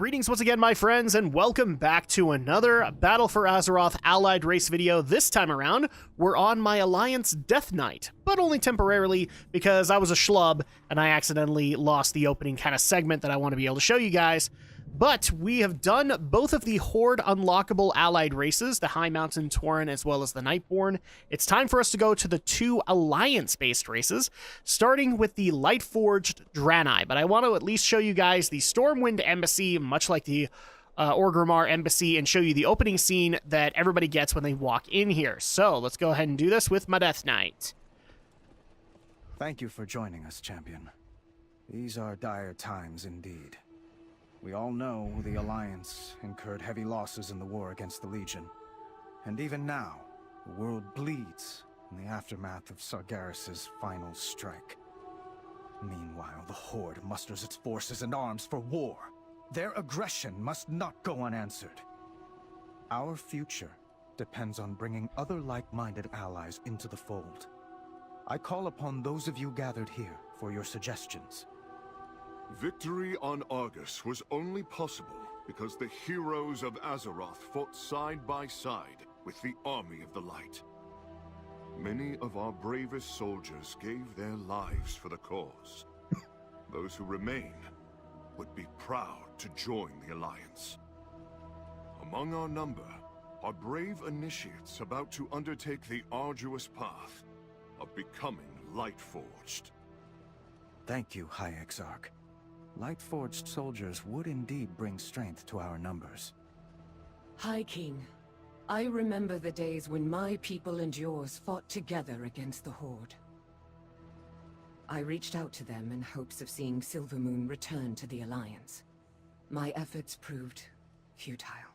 Greetings once again, my friends, and welcome back to another Battle for Azeroth Allied Race video. This time around, we're on my Alliance Death Knight, but only temporarily because I was a schlub and I accidentally lost the opening kind of segment that I want to be able to show you guys. But we have done both of the Horde unlockable allied races, the High Mountain Tauren as well as the Nightborn. It's time for us to go to the two Alliance-based races, starting with the Lightforged Draenei. But I want to at least show you guys the Stormwind Embassy, much like the Orgrimmar Embassy, and show you the opening scene that everybody gets when they walk in here. So let's go ahead and do this with my Death Knight. Thank you for joining us, champion. These are dire times indeed. We all know the Alliance incurred heavy losses in the war against the Legion. And even now, the world bleeds in the aftermath of Sargeras' final strike. Meanwhile, the Horde musters its forces and arms for war. Their aggression must not go unanswered. Our future depends on bringing other like-minded allies into the fold. I call upon those of you gathered here for your suggestions. Victory on Argus was only possible because the heroes of Azeroth fought side by side with the Army of the Light. Many of our bravest soldiers gave their lives for the cause. Those who remain would be proud to join the Alliance. Among our number are brave initiates about to undertake the arduous path of becoming Lightforged. Thank you, High Exarch. Lightforged soldiers would indeed bring strength to our numbers. High King, I remember the days when my people and yours fought together against the Horde. I reached out to them in hopes of seeing Silvermoon return to the Alliance. My efforts proved futile.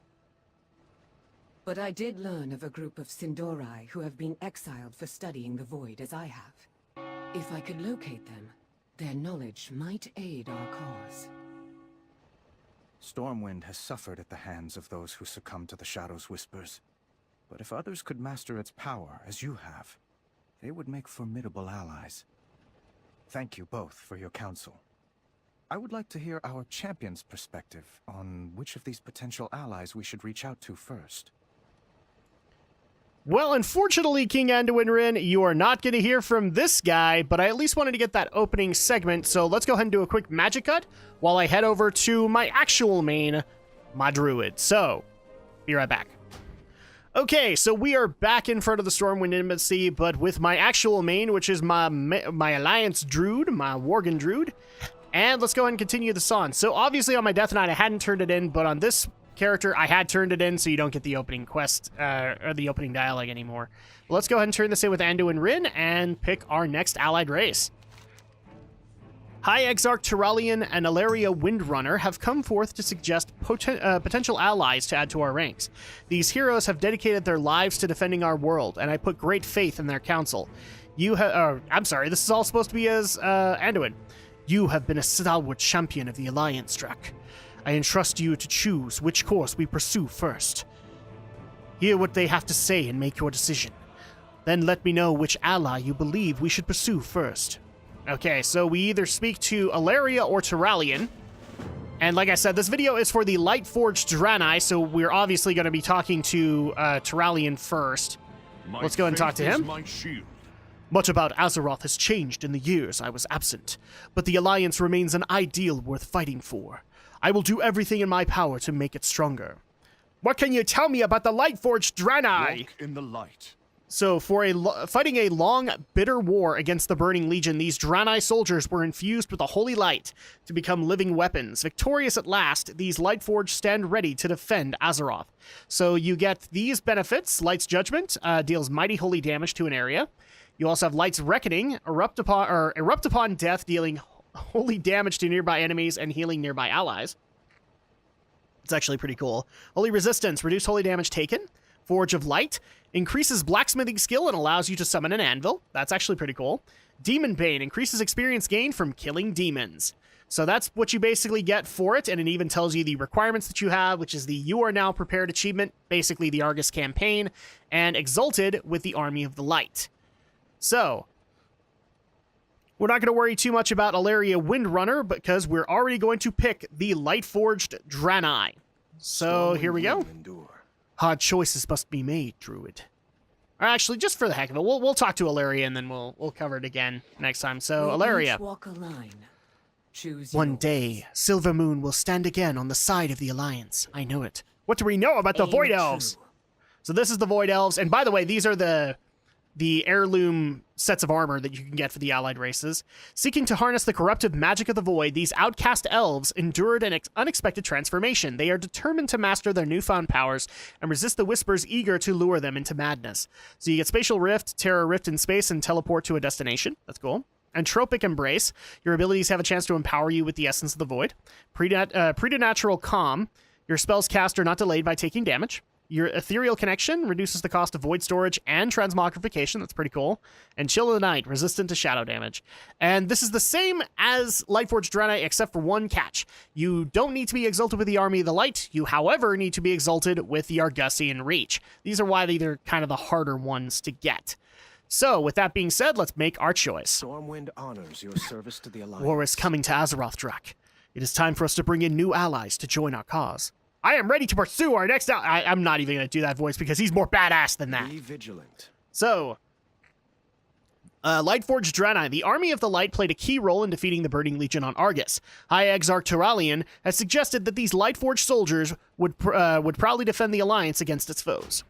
But I did learn of a group of Sindorai who have been exiled for studying the Void as I have. If I could locate them, their knowledge might aid our cause. Stormwind has suffered at the hands of those who succumb to the Shadow's whispers. But if others could master its power, as you have, they would make formidable allies. Thank you both for your counsel. I would like to hear our champion's perspective on which of these potential allies we should reach out to first. Well, unfortunately, King Anduin Rin, you are not going to hear from this guy, but I at least wanted to get that opening segment, so let's go ahead and do a quick magic cut while I head over to my actual main, my druid. So, be right back. Okay, so we are back in front of the Stormwind Embassy, but with my actual main, which is my Alliance Druid, my Worgen Druid, and let's go ahead and continue this on. So, obviously, on my Death Knight, I hadn't turned it in, but on this character, I had turned it in, so you don't get the opening quest, or the opening dialogue anymore. But let's go ahead and turn this in with Anduin Rin and pick our next allied race. High Exarch Turalian and Ilaria Windrunner have come forth to suggest potential allies to add to our ranks. These heroes have dedicated their lives to defending our world, and I put great faith in their counsel. I'm sorry, this is all supposed to be as Anduin. You have been a stalwart champion of the Alliance, Drak. I entrust you to choose which course we pursue first. Hear what they have to say and make your decision. Then let me know which ally you believe we should pursue first. Okay, so we either speak to Ilaria or Turalian. And like I said, this video is for the Lightforged Draenei, so we're obviously going to be talking to Turalian first. Let's go and talk to him. Much about Azeroth has changed in the years I was absent, but the Alliance remains an ideal worth fighting for. I will do everything in my power to make it stronger. What can you tell me about the Lightforged Draenei? Walk in the light. So, for fighting a long, bitter war against the Burning Legion, these Draenei soldiers were infused with the Holy Light to become living weapons. Victorious at last, these Lightforged stand ready to defend Azeroth. So you get these benefits. Light's Judgment deals mighty holy damage to an area. You also have Light's Reckoning, erupt upon death, dealing holy damage to nearby enemies and healing nearby allies. It's actually pretty cool. Holy Resistance, reduce holy damage taken. Forge of Light, increases blacksmithing skill and allows you to summon an anvil. That's actually pretty cool. Demon Bane, increases experience gained from killing demons. So that's what you basically get for it, and it even tells you the requirements that you have, which is the You Are Now Prepared achievement, basically the Argus campaign, and Exalted with the Army of the Light. So, We're not going to worry too much about Alaria Windrunner because we're already going to pick the Lightforged Draenei. So here we go. Hard choices must be made, Druid. Or actually, just for the heck of it, we'll talk to Alaria and then we'll cover it again next time. So, Alaria. Walk a line. Choose One yours. day, Silver Moon will stand again on the side of the Alliance. I know it. What do we know about the Aim Void true. Elves? So this is the Void Elves. And by the way, these are the heirloom sets of armor that you can get for the allied races. Seeking to harness the corruptive magic of the void, these outcast elves endured an unexpected transformation. They are determined to master their newfound powers and resist the whispers eager to lure them into madness. So you get Spatial Rift, Terror Rift in space, and teleport to a destination. That's cool. Entropic Embrace. Your abilities have a chance to empower you with the essence of the void. Preternatural Calm. Your spells cast are not delayed by taking damage. Your Ethereal Connection reduces the cost of void storage and transmogrification. That's pretty cool. And Chill of the Night, resistant to shadow damage. And this is the same as Lightforged Draenei, except for one catch. You don't need to be exalted with the Army of the Light. You, however, need to be exalted with the Argusian Reach. These are why they're kind of the harder ones to get. So, with that being said, let's make our choice. Stormwind honors your service to the Alliance. War is coming to Azeroth, Drak. It is time for us to bring in new allies to join our cause. I am ready to pursue our next I'm not even going to do that voice because he's more badass than that. Be vigilant. So, Lightforged Draenei. The Army of the Light played a key role in defeating the Burning Legion on Argus. High Exarch Turalian has suggested that these Lightforged soldiers would proudly defend the Alliance against its foes.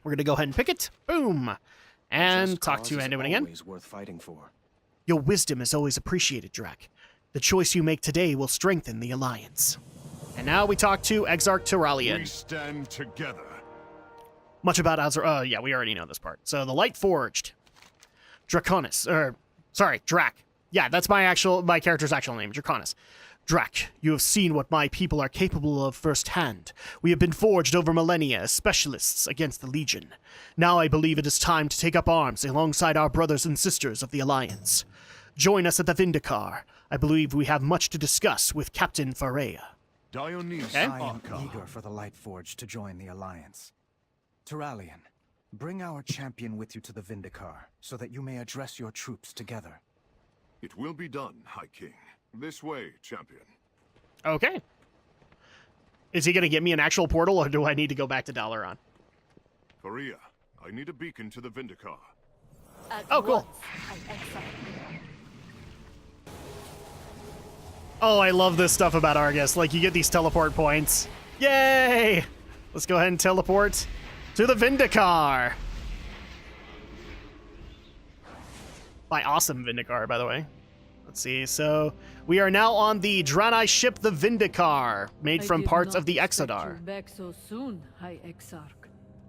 We're going to go ahead and pick it. Boom. And Just talk cause to is Anduin again. always worth fighting for. Your wisdom is always appreciated, Drak. The choice you make today will strengthen the Alliance. And now we talk to Exarch Turalian. We stand together. Much about Azeroth. Yeah, we already know this part. So the Lightforged. Drak. Yeah, that's my character's actual name, Draconis. Drak, you have seen what my people are capable of firsthand. We have been forged over millennia as specialists against the Legion. Now I believe it is time to take up arms alongside our brothers and sisters of the Alliance. Join us at the Vindicaar. I believe we have much to discuss with Captain Farea. Dionysus Okay. I am Arca. eager for the Lightforged to join the Alliance. Turalian, bring our champion with you to the Vindicaar, so that you may address your troops together. It will be done, High King. This way, champion. Okay. Is he going to give me an actual portal, or do I need to go back to Dalaran? Faria, I need a beacon to the Vindicaar. Oh, cool. Oh, I love this stuff about Argus. Like, you get these teleport points. Yay! Let's go ahead and teleport to the Vindicaar. By awesome Vindicaar, by the way. Let's see. So, we are now on the Draenei ship, the Vindicaar, made from parts of the Exodar. Back so soon, High Exarch.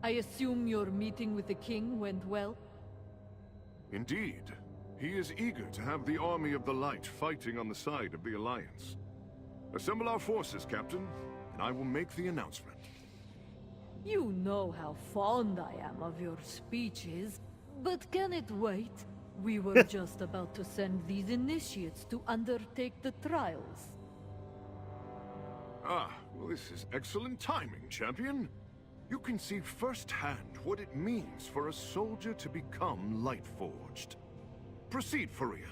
I assume your meeting with the king went well? Indeed. He is eager to have the Army of the Light fighting on the side of the Alliance. Assemble our forces, Captain, and I will make the announcement. You know how fond I am of your speeches, but can it wait? We were just about to send these initiates to undertake the trials. Ah, well, this is excellent timing, champion. You can see firsthand what it means for a soldier to become Lightforged. Proceed, Faria.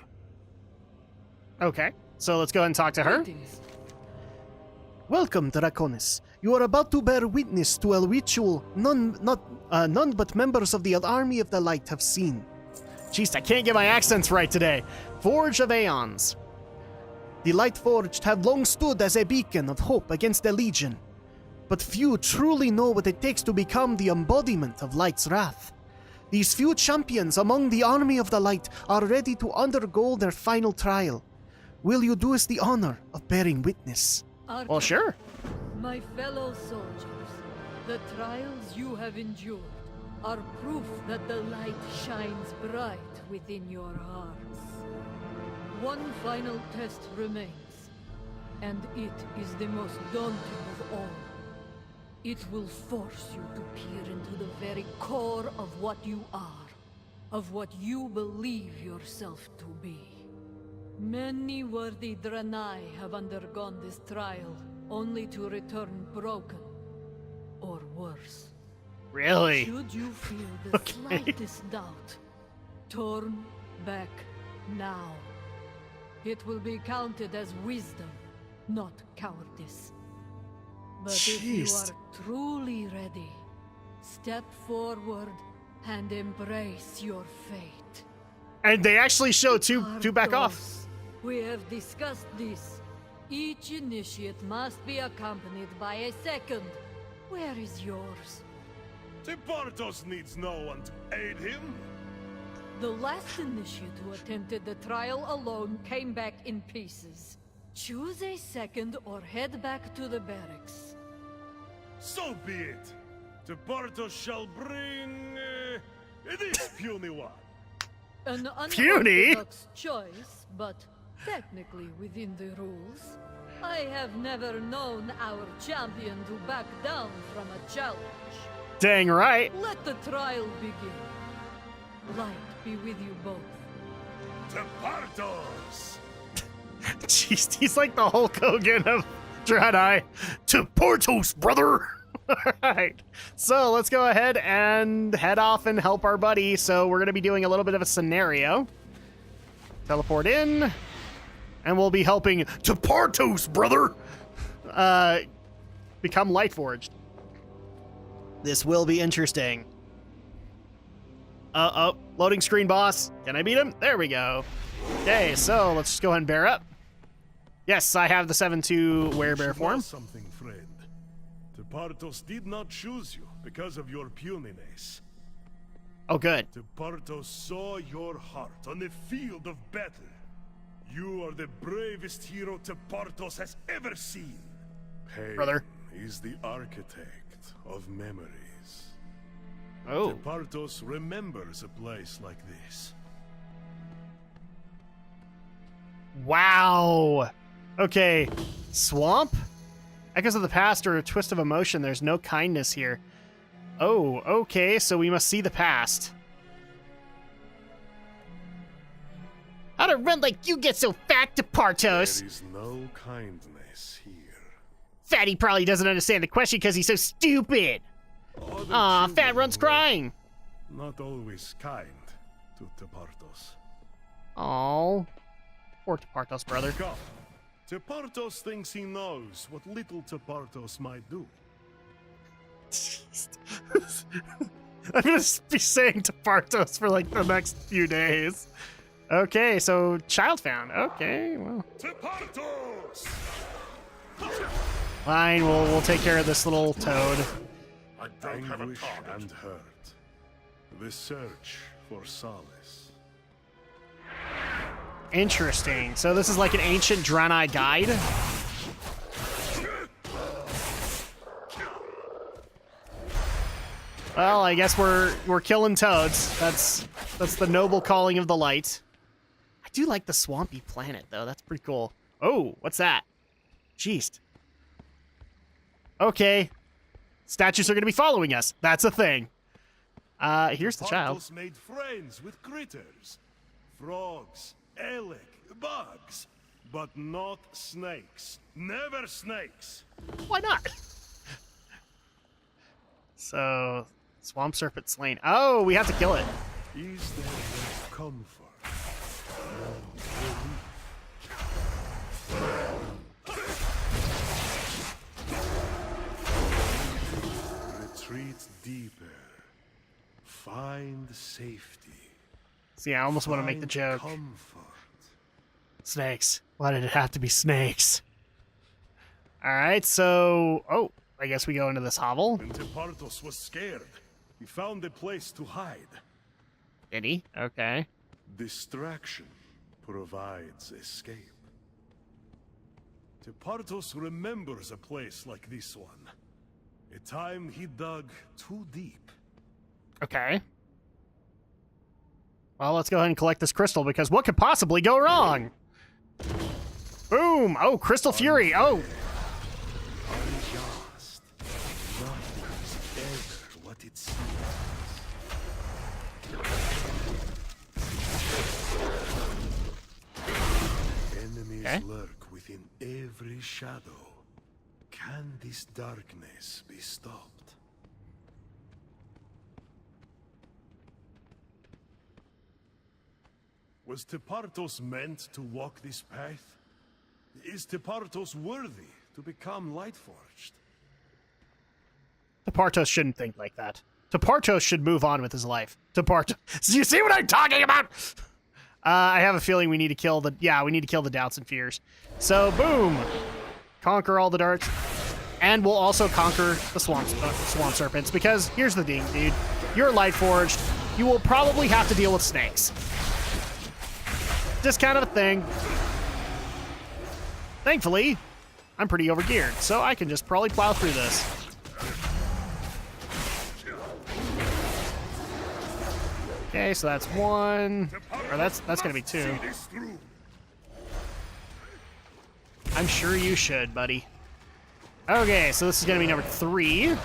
Okay. So, let's go ahead and talk to her. Greetings. Welcome, Draconis. You are about to bear witness to a ritual none but members of the Army of the Light have seen. Jeez, I can't get my accents right today. Forge of Aeons. The Lightforged have long stood as a beacon of hope against the Legion, but few truly know what it takes to become the embodiment of Light's wrath. These few champions among the Army of the Light are ready to undergo their final trial. Will you do us the honor of bearing witness? Arca, Well, sure. My fellow soldiers, the trials you have endured are proof that the light shines bright within your hearts. One final test remains, and it is the most daunting of all. It will force you to peer into the very core of what you are, of what you believe yourself to be. Many worthy Draenei have undergone this trial, only to return broken, or worse. Really? Should you feel the Okay. slightest doubt, turn back now. it will be counted as wisdom, not cowardice. But if you Jeez. are truly ready, step forward and embrace your fate. And they actually show two back off. Arthos, we have discussed this. Each initiate must be accompanied by a second. Where is yours? Tepartos needs no one to aid him. The last initiate who attempted the trial alone came back in pieces. Choose a second or head back to the barracks. So be it. Tepartos shall bring this puny one. An Puny? unorthodox choice, but technically within the rules. I have never known our champion to back down from a challenge. Dang right. Let the trial begin. Light be with you both. Tepartos! Jeez, he's like the Hulk Hogan of Draenei. To Portos, brother! Alright, so let's go ahead and head off and help our buddy. So we're going to be doing a little bit of a scenario. Teleport in. And we'll be helping to Portos, brother! Become Lightforged. This will be interesting. Oh, loading screen, boss. Can I beat him? There we go. Okay, so let's just go ahead and bear up. Yes, I have the 7-2 werebear form. Something, friend. Tepartos did not choose you because of your puniness. Oh, good. Tepartos saw your heart on the field of battle. You are the bravest hero Tepartos has ever seen. Pain Brother. is the architect of memories. Oh. Tepartos remembers a place like this. Wow. Okay. Swamp? Echoes of the past or a twist of emotion. There's no kindness here. Oh, okay. So we must see the past. How to run like you get so fat to Partos? There is no kindness here. Fatty probably doesn't understand the question because he's so stupid. Other Aw, children Fat runs were crying. Not always kind to Tepartos. Oh, poor Partos, brother. Come. Tepartos thinks he knows what little Tepartos might do. I'm gonna be saying to Partos for like the next few days. Okay, so child found. Okay, well, Tepartos! fine. We'll take care of this little toad. I don't have a target. And hurt. The search for solace. Interesting. So this is like an ancient Draenei guide. Well, I guess we're killing toads. That's the noble calling of the light. I do like the swampy planet though. That's pretty cool. Oh, what's that? Jeez. Okay. Statues are going to be following us. That's a thing. Here's the child. Tepartos made friends with critters. Frogs, elec, bugs. But not snakes. Never snakes. Why not? So, swamp serpent slain. Oh, we have to kill it. Is there no comfort? No relief? Retreat deeper. Find safety. See, I almost want to make the joke. Comfort. Snakes. Why did it have to be snakes? Alright, so... Oh, I guess we go into this hovel. When Tepartos was scared, he found a place to hide. Did he? Okay. Distraction provides escape. Tepartos remembers a place like this one. A time he dug too deep. Okay. Well, let's go ahead and collect this crystal, because what could possibly go wrong? Boom! Oh, Crystal Fury! Oh! Unjust. Nothing's ever what it seems. Enemies lurk within every shadow. Can this darkness be stopped? Was Tepartos meant to walk this path? Is Tepartos worthy to become Lightforged? Tepartos shouldn't think like that. Tepartos should move on with his life. Tepartos. Do you see what I'm talking about? I have a feeling we need to kill the... Yeah, we need to kill the doubts and fears. So, boom. Conquer all the darts. And we'll also conquer the swamp serpents. Because here's the thing, dude. You're Lightforged. You will probably have to deal with snakes. Just kind of a thing. Thankfully, I'm pretty overgeared. So I can just probably plow through this. Okay, so that's one, or that's gonna be two. I'm sure you should, buddy. Okay, so this is gonna be number 3.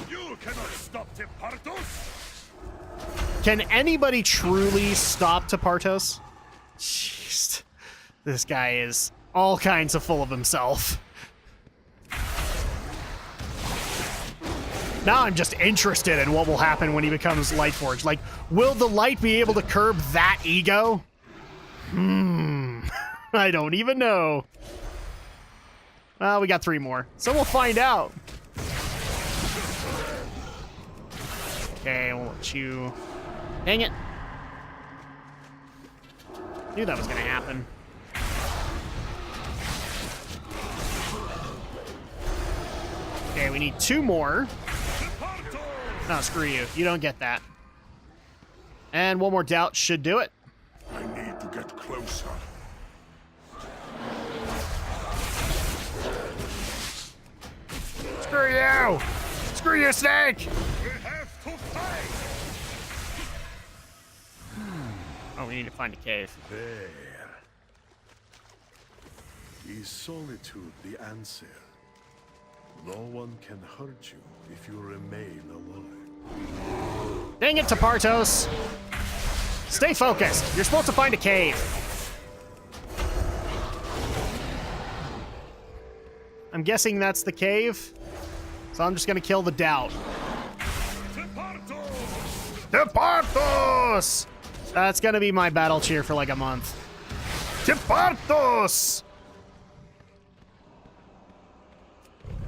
You cannot stop Tepartos! Can anybody truly stop Tepartos? Jeez, this guy is all kinds of full of himself. Now I'm just interested in what will happen when he becomes Lightforged. Like, will the light be able to curb that ego? I don't even know. Well, we got 3 more, so we'll find out. Okay, we'll let you... Dang it. Knew that was gonna happen. Okay, we need 2 more. No, screw you. You don't get that. And 1 more doubt should do it. I need to get closer. Screw you! Screw you, snake! We have to fight! Oh, we need to find a cave. There. Is solitude the answer? No one can hurt you if you remain alive. Dang it, Tepartos! Stay focused. You're supposed to find a cave. I'm guessing that's the cave. So I'm just gonna kill the doubt. Tepartos! Tepartos! That's gonna be my battle cheer for like a month. Tepartos!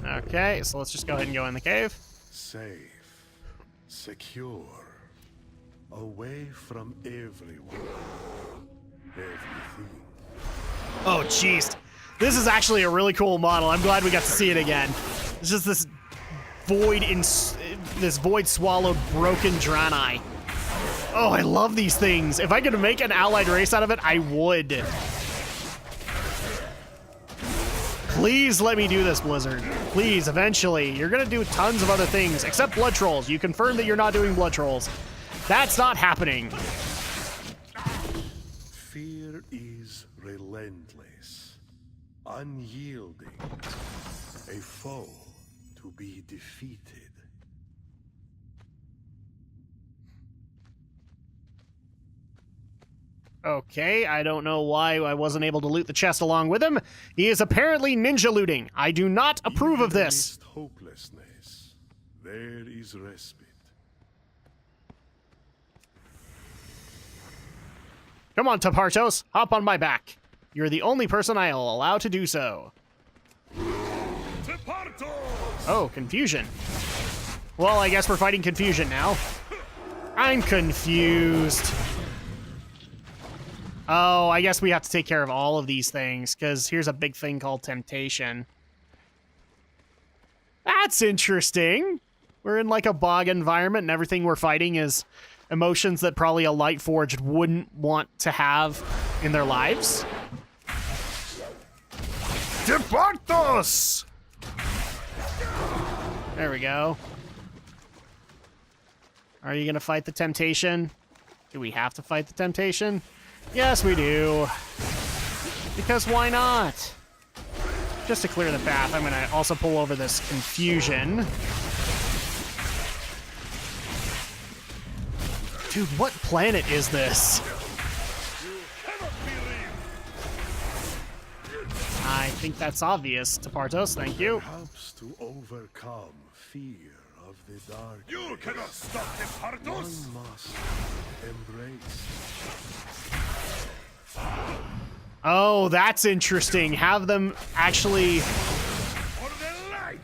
Okay, so let's just go ahead and go in the cave. Safe, secure, away from everyone, everything. Oh, jeez. This is actually a really cool model. I'm glad we got to see it again. It's just this void swallowed broken Draenei. Oh, I love these things. If I could make an allied race out of it, I would. Please let me do this, Blizzard. Please, eventually. You're gonna do tons of other things, except blood trolls. You confirm that you're not doing blood trolls. That's not happening. Fear is relentless, unyielding, a foe to be defeated. Okay, I don't know why I wasn't able to loot the chest along with him. He is apparently ninja looting. I do not approve of this. Amidst hopelessness, there is respite. Come on, Tepartos, hop on my back. You're the only person I'll allow to do so. Tepartos! Oh, confusion. Well, I guess we're fighting confusion now. I'm confused. Oh, I guess we have to take care of all of these things, because here's a big thing called temptation. That's interesting. We're in like a bog environment, and everything we're fighting is emotions that probably a Lightforged wouldn't want to have in their lives. Tepartos! There we go. Are you gonna fight the temptation? Do we have to fight the temptation? Yes, we do. Because why not? Just to clear the path, I'm gonna also pull over this confusion. Dude, what planet is this? I think that's obvious, Tepartos, thank you. Perhaps to overcome fear of the dark. You cannot stop the Partos! One must embrace. Oh, that's interesting. Have them actually... For the light!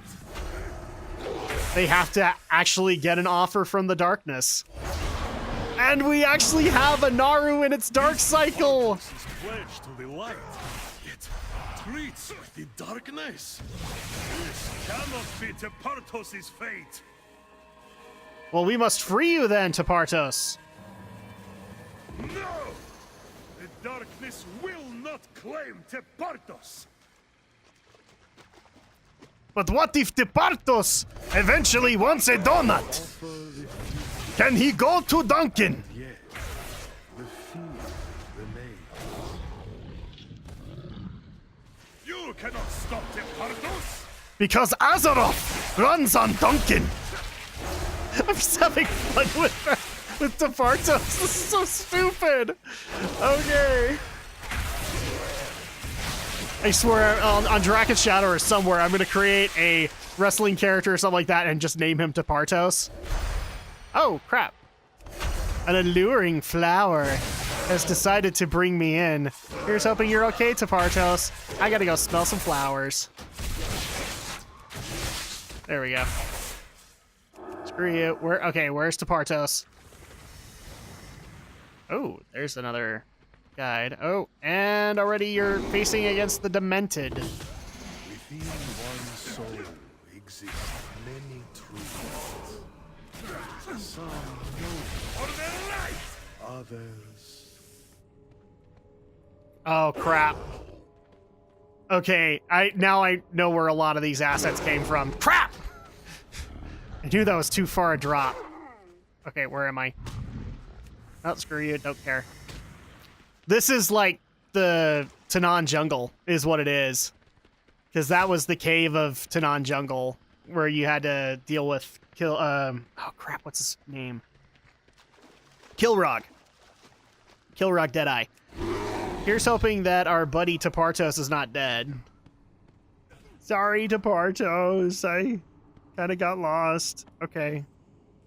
They have to actually get an offer from the darkness. And we actually have a Naru in its dark cycle! This is pledged to the light, yet treats with the darkness. This cannot be Tepartos' fate. Well, we must free you then, Tepartos. No! The darkness will not claim Tepartos. But what if Tepartos eventually wants a donut? Can he go to Duncan? Yet, the fear remains. You cannot stop Tepartos! Because Azeroth runs on Duncan. I'm just having fun with Tepartos. This is so stupid. Okay. I swear on Drak Shadow or somewhere I'm gonna create a wrestling character or something like that and just name him Tepartos. Oh, crap. An alluring flower has decided to bring me in. Here's hoping you're okay, Tepartos. I gotta go smell some flowers. There we go. Screw you. Where's Tepartos? Oh, there's another guide. Oh, and already you're facing against the Demented. Within one soul exist many truths. Some know for the light, others. Oh, crap. Okay, now I know where a lot of these assets came from. Crap! I knew that was too far a drop. Okay, where am I? Oh, screw you, don't care. This is like the Tanan Jungle, is what it is. Because that was the cave of Tanan Jungle, where you had to deal with oh crap, what's his name? Kilrog. Kilrog Deadeye. Here's hoping that our buddy Tepartos is not dead. Sorry, Tepartos. I kind of got lost. Okay.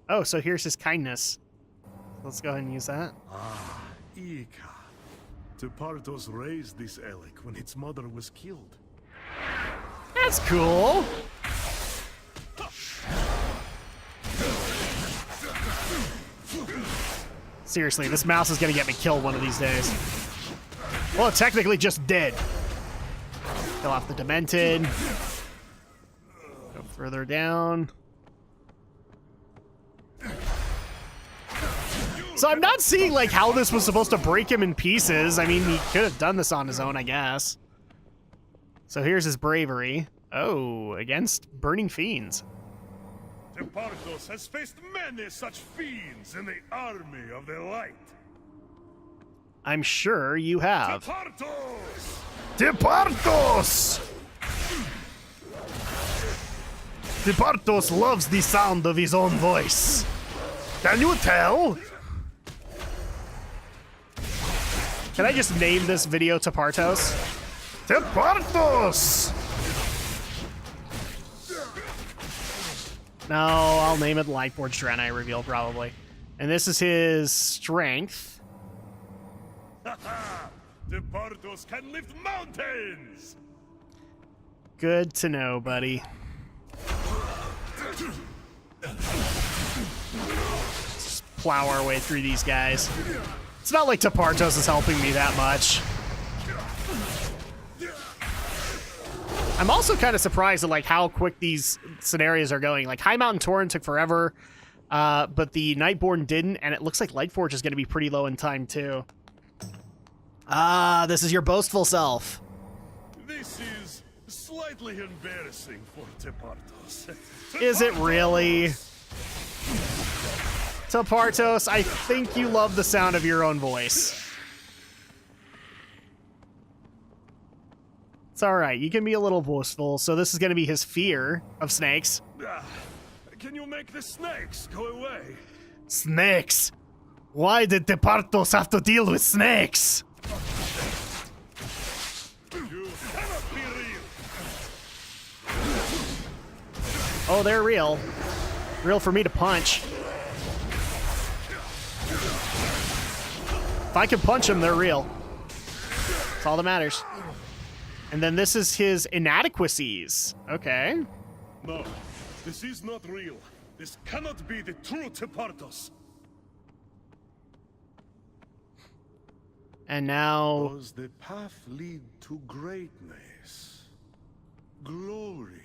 Oh, so here's his kindness. Let's go ahead and use that. Ah, Ika. Tepartos raised this Elec when its mother was killed. That's cool. Seriously, this mouse is gonna get me killed one of these days. Well, it technically just did. Kill off the Demented. Go further down. So I'm not seeing like how this was supposed to break him in pieces. I mean, he could have done this on his own, I guess. So here's his bravery. Oh, against Burning Fiends. Tepartos has faced many such fiends in the army of the light. I'm sure you have. Tepartos! Tepartos! Tepartos loves the sound of his own voice. Can you tell? Can I just name this video Tepartos? Tepartos! No, I'll name it Lightforged Draenei reveal probably. And this is his strength. Tepartos can lift mountains! Good to know, buddy. Just plow our way through these guys. It's not like Tepartos is helping me that much. I'm also kind of surprised at like how quick these scenarios are going. Like High Mountain Torrent took forever, but the Nightborn didn't, and it looks like Lightforge is going to be pretty low in time too. Ah, this is your boastful self. This is slightly embarrassing for Tepartos. Is it really? Tepartos, I think you love the sound of your own voice. It's alright, you can be a little boastful, so this is going to be his fear of snakes. Can you make the snakes go away? Snakes? Why did Tepartos have to deal with snakes? You cannot be real! Oh, they're real. Real for me to punch. If I can punch them, they're real. That's all that matters. And then this is his inadequacies. Okay. No, this is not real. This cannot be the true Tepartos. And now... Does the path lead to greatness, glory,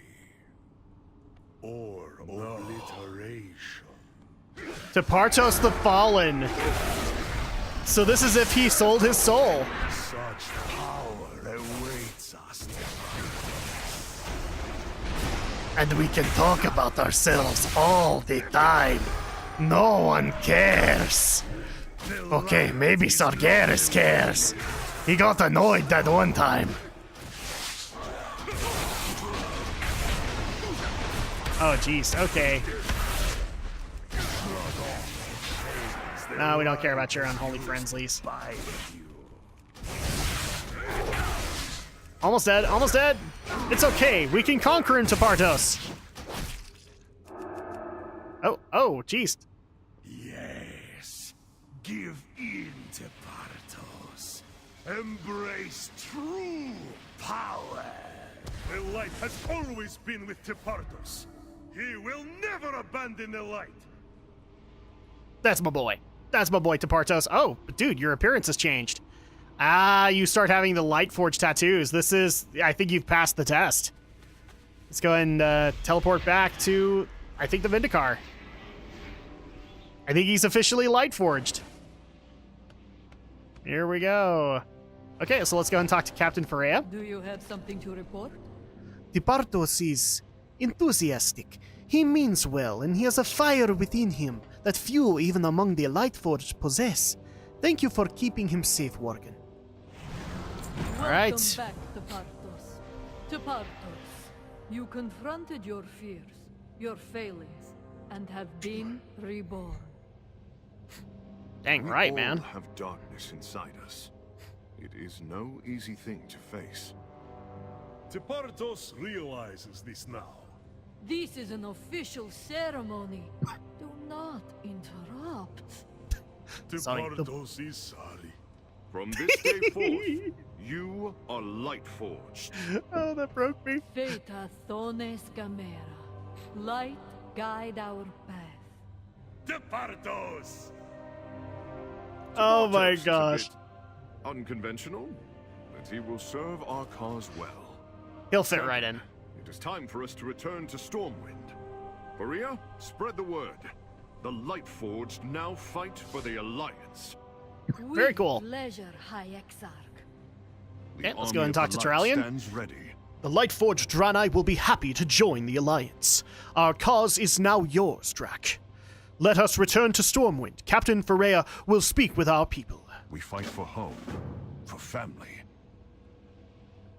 or obliteration? To Partos the Fallen. So this is if he sold his soul. Such power awaits us. And we can talk about ourselves all the time. No one cares. Okay, maybe Sargeras cares. He got annoyed that one time. Oh, jeez. Okay. No, we don't care about your unholy friendlies. Almost dead. Almost dead. It's okay. We can conquer him, Tepartos. Oh, jeez. Yes. Give in, Tepartos. Embrace true power. The light has always been with Tepartos. He will never abandon the light. That's my boy. That's my boy, Tepartos. Oh, dude, your appearance has changed. Ah, you start having the Lightforged tattoos. This is... I think you've passed the test. Let's go ahead and teleport back to, I think, the Vindicaar. I think he's officially Lightforged. Here we go. Okay, so let's go and talk to Captain Ferreira. Do you have something to report? Tepartos is enthusiastic. He means well, and he has a fire within him that few even among the Lightforged possess. Thank you for keeping him safe, Worgen. All right. Welcome back, Tepartos. Tepartos, you confronted your fears, your failings, and have been reborn. Dang We right, all man. have darkness inside us. It is no easy thing to face. Tepartos realizes this now. This is an official ceremony. Do not interrupt. Sorry. Tepartos is sorry. From this day forth, you are Lightforged. Oh, that broke me. Feta thones gamera. Light guide our path. Tepartos! Oh my Tepartos is a gosh. bit unconventional, but he will serve our cause well. He'll fit right in. It is time for us to return to Stormwind. Faria, spread the word. The Lightforged now fight for the Alliance. Very cool. With pleasure, High Exarch. Okay, let's army go and of talk the to light Terralion. stands ready. The Lightforged Draenei will be happy to join the Alliance. Our cause is now yours, Drak. Let us return to Stormwind. Captain Ferreira will speak with our people. We fight for home, for family.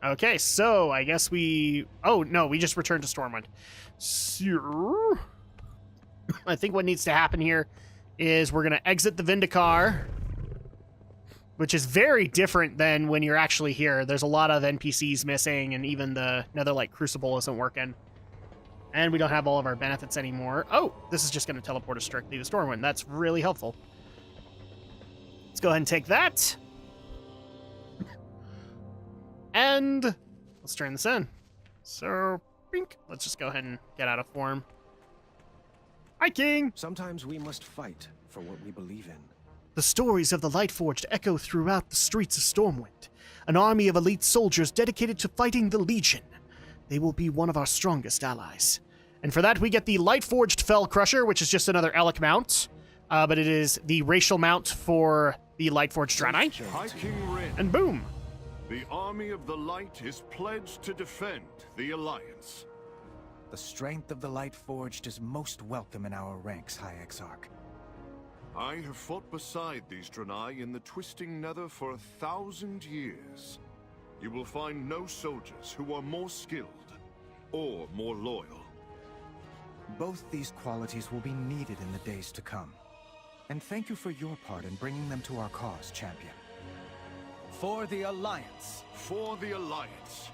Okay, so I guess we... Oh, no, we just returned to Stormwind. So... I think what needs to happen here is we're going to exit the Vindicaar, which is very different than when you're actually here. There's a lot of NPCs missing, and even the Netherlight Crucible isn't working. And we don't have all of our benefits anymore. Oh, this is just going to teleport us strictly to Stormwind. That's really helpful. Let's go ahead and take that. And let's turn this in. So, bink. Let's just go ahead and get out of form. Hi, King! Sometimes we must fight for what we believe in. The stories of the Lightforged echo throughout the streets of Stormwind. An army of elite soldiers dedicated to fighting the Legion. They will be one of our strongest allies. And for that, we get the Lightforged Fell Crusher, which is just another Elec mount. But it is the racial mount for the Lightforged Draenei. High King Rin, And boom! the army of the light is pledged to defend the Alliance. The strength of the Lightforged is most welcome in our ranks, High Exarch. I have fought beside these Draenei in the twisting nether for 1,000 years. You will find no soldiers who are more skilled or more loyal. Both these qualities will be needed in the days to come. And thank you for your part in bringing them to our cause, Champion. For the Alliance. For the Alliance.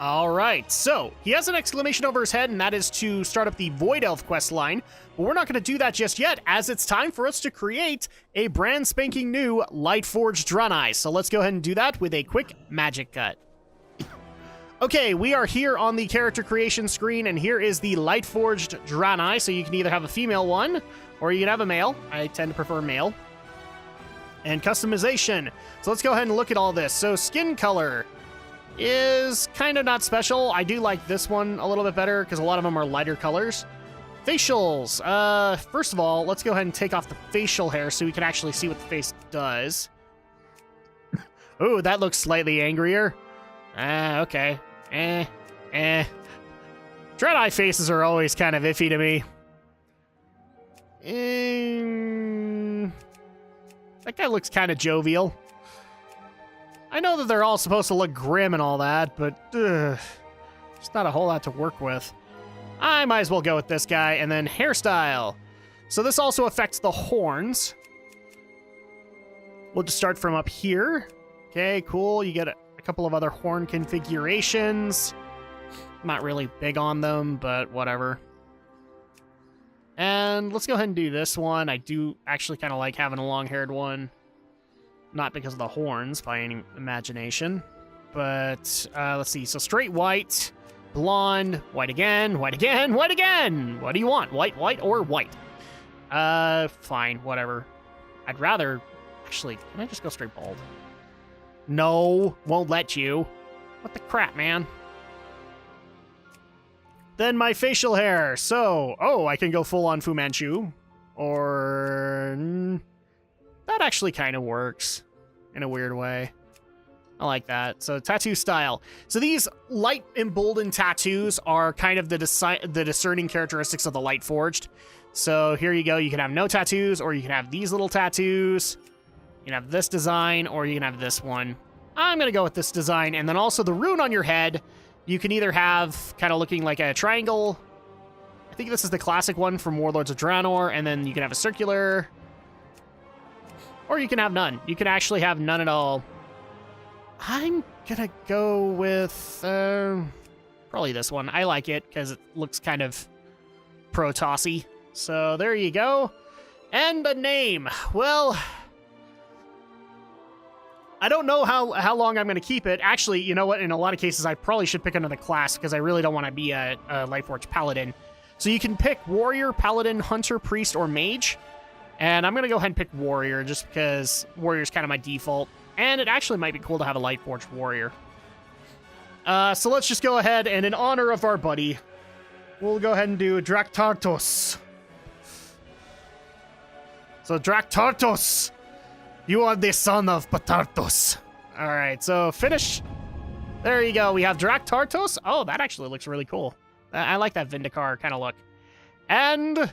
All right, so he has an exclamation over his head, and that is to start up the Void Elf quest line. But we're not going to do that just yet, as it's time for us to create a brand spanking new Lightforged Draenei. So let's go ahead and do that with a quick magic cut. Okay, we are here on the character creation screen, and here is the Lightforged Draenei. So you can either have a female one, or you can have a male. I tend to prefer male. And customization. So let's go ahead and look at all this. So skin color is kind of not special. I do like this one a little bit better because a lot of them are lighter colors. Facials. First of all, let's go ahead and take off the facial hair so we can actually see what the face does. Ooh, that looks slightly angrier. Okay. Draenei faces are always kind of iffy to me. That guy looks kind of jovial. I know that they're all supposed to look grim and all that, but there's not a whole lot to work with. I might as well go with this guy, and then hairstyle. So this also affects the horns. We'll just start from up here. Okay, cool. You get a couple of other horn configurations. I'm not really big on them, but whatever. And let's go ahead and do this one. I do actually kind of like having a long-haired one. Not because of the horns, by any imagination. But, let's see. So straight white, blonde, white again, white again, white again! What do you want? White, white, or white? Fine, whatever. I'd rather... Actually, can I just go straight bald? No, won't let you. What the crap, man? Then my facial hair. So, I can go full on Fu Manchu. Or... That actually kind of works in a weird way. I like that. So tattoo style. So these light emboldened tattoos are kind of the discerning characteristics of the Lightforged. So here you go. You can have no tattoos, or you can have these little tattoos. You can have this design, or you can have this one. I'm going to go with this design. And then also the rune on your head, you can either have kind of looking like a triangle. I think this is the classic one from Warlords of Draenor. And then you can have a circular... Or you can have none. You can actually have none at all. I'm gonna go with probably this one. I like it because it looks kind of Protossy. So there you go. And a name. Well, I don't know how long I'm gonna keep it. Actually, you know what? In a lot of cases, I probably should pick another class because I really don't want to be a Lightforged Paladin. So you can pick Warrior, Paladin, Hunter, Priest, or Mage. And I'm going to go ahead and pick Warrior just because Warrior's kind of my default. And it actually might be cool to have a Lightforged Warrior. So let's just go ahead and in honor of our buddy, we'll go ahead and do Drak Tartos. So Drak Tartos, you are the son of Batartos. All right, so finish. There you go. We have Drak Tartos. Oh, that actually looks really cool. I like that Vindicaar kind of look. And...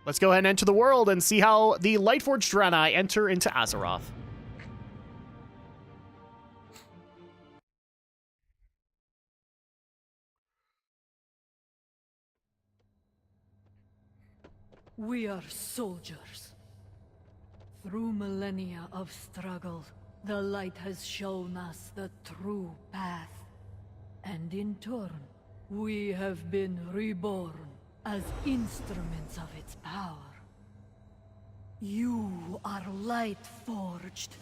let's go ahead and enter the world and see how the Lightforged Draenei enter into Azeroth. We are soldiers. Through millennia of struggle, the light has shown us the true path. And in turn, we have been reborn as instruments of its power. You are light-forged.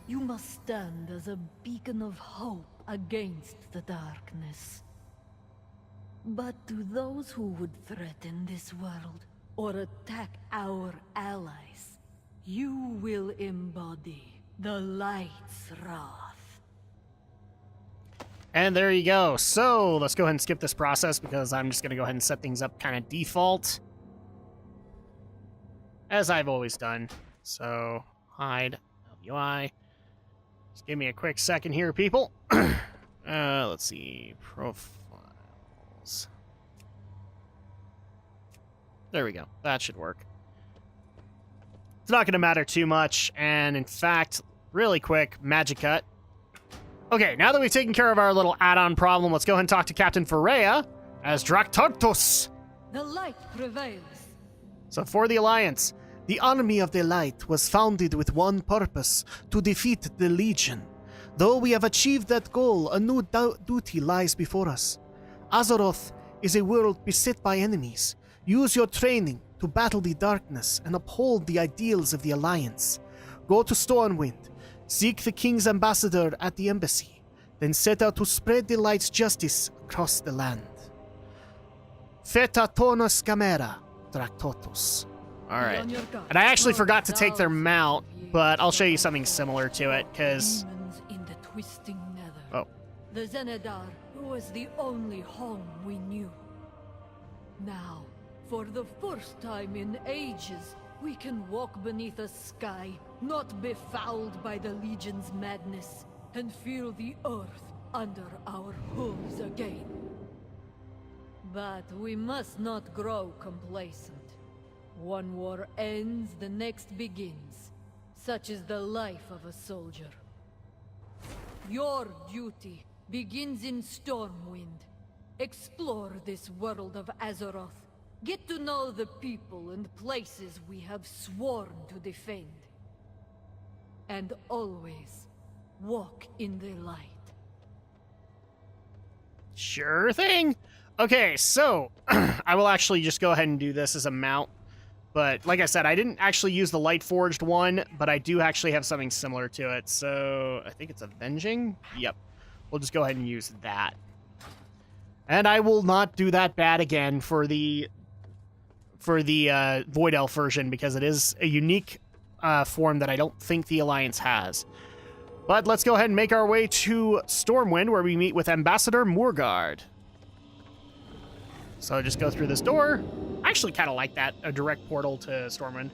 You must stand as a beacon of hope against the darkness. But to those who would threaten this world or attack our allies, you will embody the light's wrath. And there you go. So let's go ahead and skip this process because I'm just going to go ahead and set things up kind of default. As I've always done. So hide UI. Just give me a quick second here, people. Let's see. Profiles. There we go. That should work. It's not going to matter too much. And in fact, really quick, magic cut. Okay, now that we've taken care of our little add-on problem, let's go ahead and talk to Captain Ferreira as Drak Tartos. The light prevails. So for the Alliance, the Army of the Light was founded with one purpose, to defeat the Legion. Though we have achieved that goal, a new duty lies before us. Azeroth is a world beset by enemies. Use your training to battle the darkness and uphold the ideals of the Alliance. Go to Stormwind, seek the King's ambassador at the embassy, then set out to spread the light's justice across the land. Feta tonus camera, Draktotos. Alright. And I actually forgot to take their mount, but I'll show you something similar to it, because... in the twisting nether. Oh. The Zenedar, who was the only home we knew. Now, for the first time in ages, we can walk beneath a sky not befouled by the Legion's madness, and feel the earth under our hooves again. But we must not grow complacent. One war ends, the next begins. Such is the life of a soldier. Your duty begins in Stormwind. Explore this world of Azeroth. Get to know the people and places we have sworn to defend. And always walk in the light. Sure thing. Okay, so I will actually just go ahead and do this as a mount. But like I said, I didn't actually use the Lightforged one, but I do actually have something similar to it. So I think it's Avenging. Yep. We'll just go ahead and use that. And I will not do that bad again for the Void Elf version, because it is a unique form that I don't think the Alliance has. But let's go ahead and make our way to Stormwind, where we meet with Ambassador Morgard. So just go through this door. I actually kind of like that, a direct portal to Stormwind.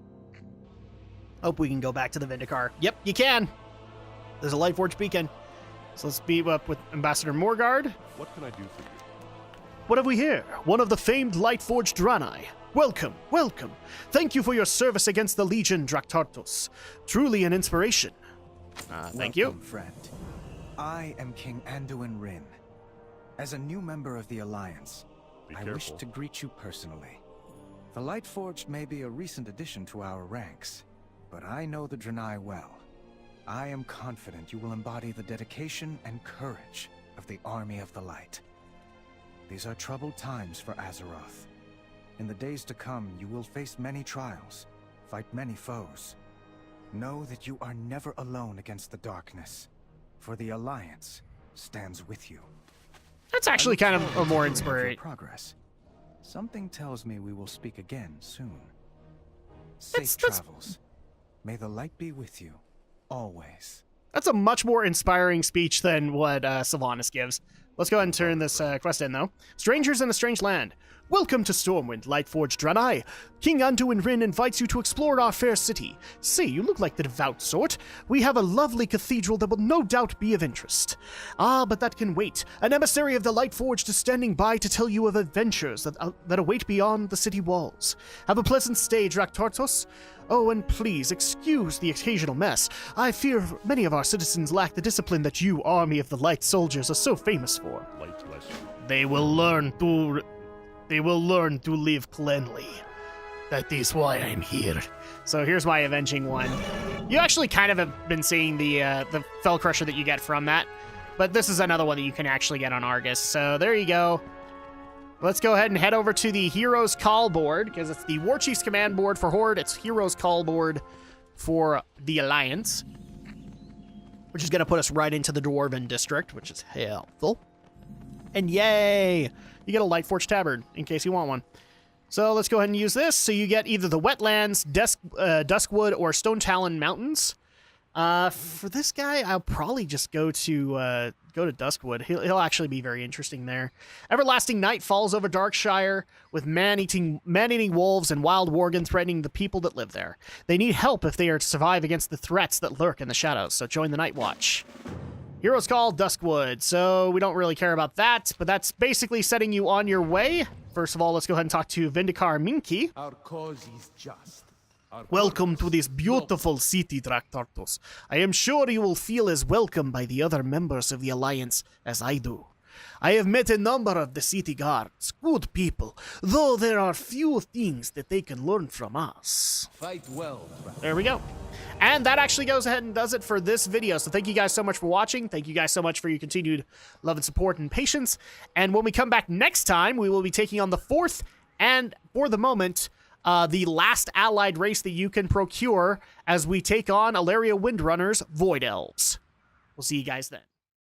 Hope we can go back to the Vindicaar. Yep, you can. There's a Lightforged beacon. So let's beam up with Ambassador Morgard. What can I do for you? What have we here? One of the famed Lightforged Draenei. Welcome, welcome. Thank you for your service against the Legion, Draktartos. Truly an inspiration. Thank Welcome, you. friend. I am King Anduin Rin. As a new member of the Alliance, I wish to greet you personally. The Lightforged may be a recent addition to our ranks, but I know the Draenei well. I am confident you will embody the dedication and courage of the Army of the Light. These are troubled times for Azeroth. In the days to come, you will face many trials, fight many foes. Know that you are never alone against the darkness, for the Alliance stands with you. That's actually kind of a more inspiring. Progress. Something tells me we will speak again soon. Safe That's- travels. May the light be with you, always. That's a much more inspiring speech than what Sylvanas gives. Let's go ahead and turn this quest in, though. Strangers in a strange land. Welcome to Stormwind, Lightforged Draenei. King Anduin Rin invites you to explore our fair city. Say, you look like the devout sort. We have a lovely cathedral that will no doubt be of interest. Ah, but that can wait. An emissary of the Lightforged is standing by to tell you of adventures that await beyond the city walls. Have a pleasant stay, Draktartos. Oh, and please, excuse the occasional mess. I fear many of our citizens lack the discipline that you, Army of the Light soldiers, are so famous for. Light bless you. They will learn to live cleanly. That is why I'm here. So here's my avenging one. You actually kind of have been seeing the Fell Crusher that you get from that, but this is another one that you can actually get on Argus. So there you go. Let's go ahead and head over to the Heroes Call board, because it's the War Chief's command board for Horde. It's Heroes Call board for the Alliance, which is going to put us right into the Dwarven District, which is helpful. And yay! You get a Lightforged Tabard, in case you want one. So let's go ahead and use this. So you get either the Wetlands, Duskwood, or Stone Talon Mountains. For this guy, I'll probably just go to Duskwood. He'll actually be very interesting there. Everlasting Night falls over Darkshire, with man-eating wolves and wild worgen threatening the people that live there. They need help if they are to survive against the threats that lurk in the shadows, so join the Night Watch. Heroes Call Duskwood, so we don't really care about that, but that's basically setting you on your way. First of all, let's go ahead and talk to Vindicaar Minki. Our cause is just. Welcome to this beautiful city, Draktartos. I am sure you will feel as welcome by the other members of the Alliance as I do. I have met a number of the city guards, good people, though there are few things that they can learn from us. Fight well, There we go. And that actually goes ahead and does it for this video. So thank you guys so much for watching. Thank you guys so much for your continued love and support and patience. And when we come back next time, we will be taking on the 4th and, for the moment, the last allied race that you can procure as we take on Alaria Windrunner's Void Elves. We'll see you guys then.